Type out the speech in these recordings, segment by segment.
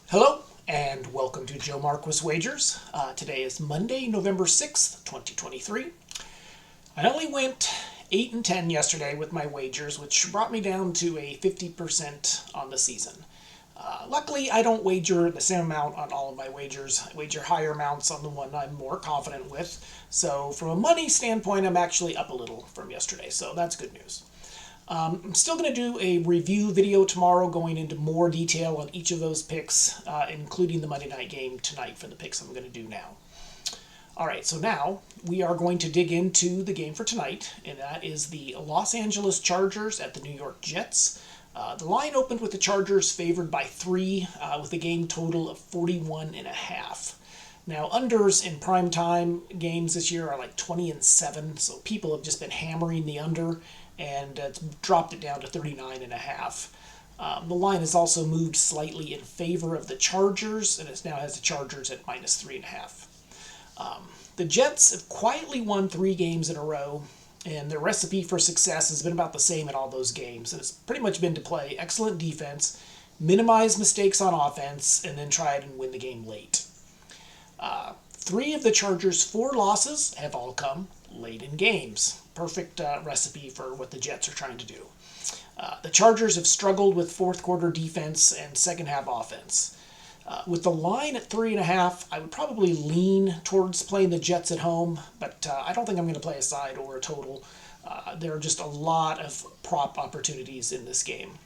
Hello, and welcome to Joe Marquis Wagers. Today is Monday, November 6th, 2023. I only went 8 and 10 yesterday with my wagers, which brought me down to a 50% on the season. Luckily, I don't wager the same amount on all of my wagers. I wager higher amounts on the one I'm more confident with. So, from a money standpoint, I'm actually up a little from yesterday, so that's good news. I'm still going to do a review video tomorrow going into more detail on each of those picks, including the Monday night game tonight for the picks I'm going to do now. All right, so now we are going to dig into the game for tonight, and that is the Los Angeles Chargers at the New York Jets. The line opened with the Chargers favored by 3, with a game total of 41.5. Now, unders in primetime games this year are like 20 and 7, so people have just been hammering the under, and it's dropped it down to 39.5. The line has also moved slightly in favor of the Chargers, and it now has the Chargers at minus 3.5. The Jets have quietly won 3 games in a row, and their recipe for success has been about the same in all those games. And it's pretty much been to play excellent defense, minimize mistakes on offense, and then try and win the game late. 3 of the Chargers' 4 losses have all come late in games. Perfect recipe for what the Jets are trying to do. The Chargers have struggled with fourth quarter defense and second half offense. With the line at 3.5, I would probably lean towards playing the Jets at home, but I don't think I'm going to play a side or a total. There are just a lot of prop opportunities in this game.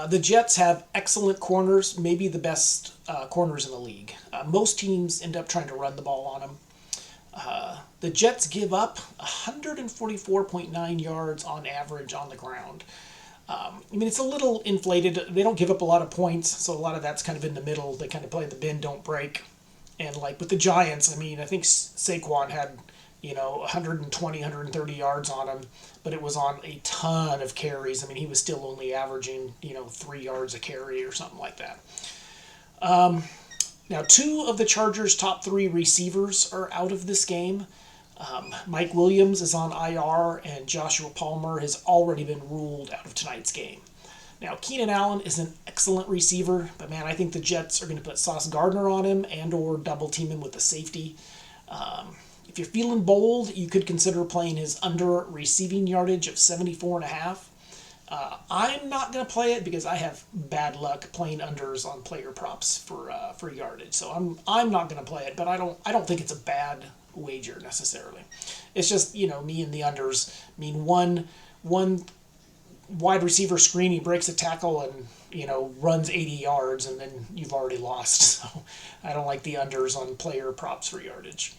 The Jets have excellent corners, maybe the best corners in the league. Most teams end up trying to run the ball on them. The Jets give up 144.9 yards on average on the ground. It's a little inflated. They don't give up a lot of points, so a lot of that's kind of in the middle. They kind of play the bend, don't break. And like with the Giants, I think Saquon had, 120, 130 yards on him, but it was on a ton of carries. He was still only averaging, 3 yards a carry or something like that. Now, 2 of the Chargers' top 3 receivers are out of this game. Mike Williams is on IR, and Joshua Palmer has already been ruled out of tonight's game. Now, Keenan Allen is an excellent receiver, but man, I think the Jets are going to put Sauce Gardner on him and or double team him with the safety. If you're feeling bold, you could consider playing his under receiving yardage of 74.5. I'm not going to play it because I have bad luck playing unders on player props for yardage. So I'm not going to play it, but I don't think it's a bad wager necessarily. It's just, me and the unders. One wide receiver screen, he breaks a tackle and, runs 80 yards, and then you've already lost. So I don't like the unders on player props for yardage.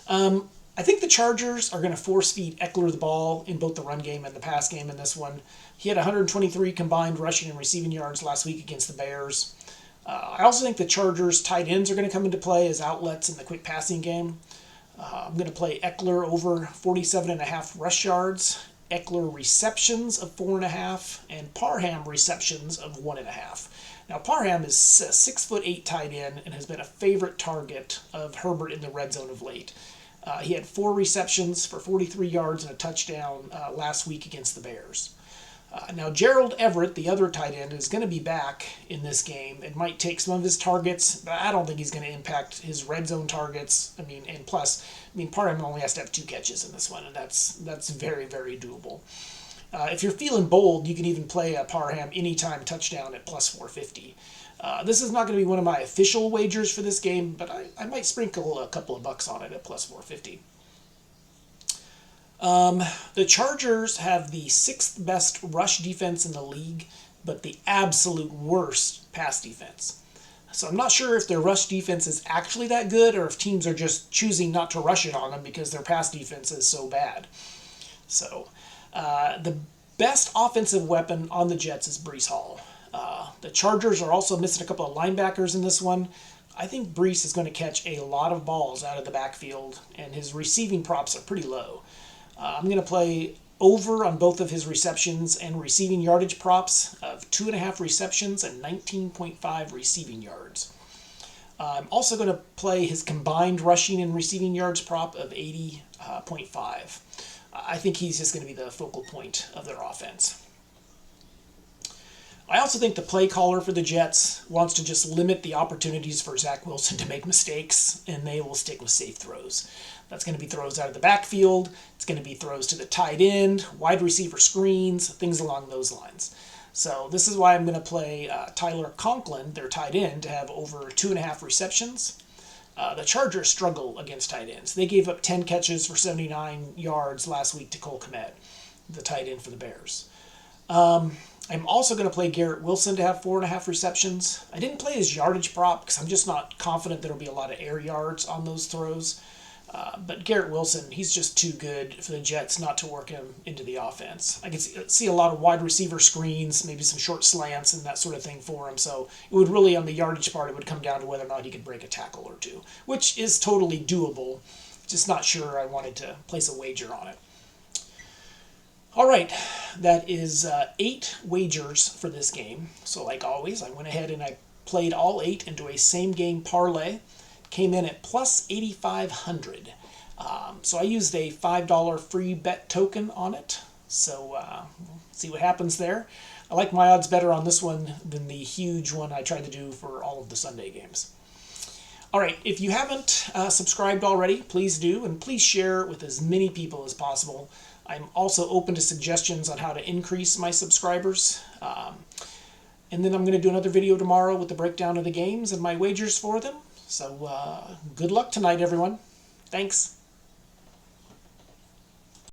I think the Chargers are going to force feed Eckler the ball in both the run game and the pass game in this one. He had 123 combined rushing and receiving yards last week against the Bears. I also think the Chargers' tight ends are going to come into play as outlets in the quick passing game. I'm going to play Eckler over 47.5 rush yards, Eckler receptions of 4.5, and Parham receptions of 1.5. Now, Parham is a 6'8" tight end and has been a favorite target of Herbert in the red zone of late. He had 4 receptions for 43 yards and a touchdown last week against the Bears. Now, Gerald Everett, the other tight end, is going to be back in this game and might take some of his targets, but I don't think he's going to impact his red zone targets. And plus, Parham only has to have 2 catches in this one, and that's very, very doable. If you're feeling bold, you can even play a Parham anytime touchdown at plus 450. This is not going to be one of my official wagers for this game, but I might sprinkle a couple of bucks on it at plus 450. The Chargers have the 6th best rush defense in the league, but the absolute worst pass defense. So I'm not sure if their rush defense is actually that good or if teams are just choosing not to rush it on them because their pass defense is so bad. So the best offensive weapon on the Jets is Breece Hall. The Chargers are also missing a couple of linebackers in this one. I think Breece is going to catch a lot of balls out of the backfield, and his receiving props are pretty low. I'm going to play over on both of his receptions and receiving yardage props of 2.5 receptions and 19.5 receiving yards. I'm also going to play his combined rushing and receiving yards prop of 80.5. I think he's just going to be the focal point of their offense. I also think the play caller for the Jets wants to just limit the opportunities for Zach Wilson to make mistakes, and they will stick with safe throws. That's going to be throws out of the backfield. It's going to be throws to the tight end, wide receiver screens, things along those lines. So this is why I'm going to play Tyler Conklin, their tight end, to have over 2.5 receptions. The Chargers struggle against tight ends. They gave up 10 catches for 79 yards last week to Cole Kmet, the tight end for the Bears. I'm also going to play Garrett Wilson to have 4.5 receptions. I didn't play his yardage prop because I'm just not confident there'll be a lot of air yards on those throws. But Garrett Wilson, he's just too good for the Jets not to work him into the offense. I can see a lot of wide receiver screens, maybe some short slants and that sort of thing for him. So it would really, on the yardage part, it would come down to whether or not he could break a tackle or two, which is totally doable. Just not sure I wanted to place a wager on it. All right, that is 8 wagers for this game. So like always, I went ahead and I played all 8 into a same game parlay. Came in at plus 8,500. So I used a $5 free bet token on it. So we'll see what happens there. I like my odds better on this one than the huge one I tried to do for all of the Sunday games. All right, if you haven't subscribed already, please do, and please share it with as many people as possible. I'm also open to suggestions on how to increase my subscribers. And then I'm going to do another video tomorrow with the breakdown of the games and my wagers for them. So good luck tonight, everyone. Thanks.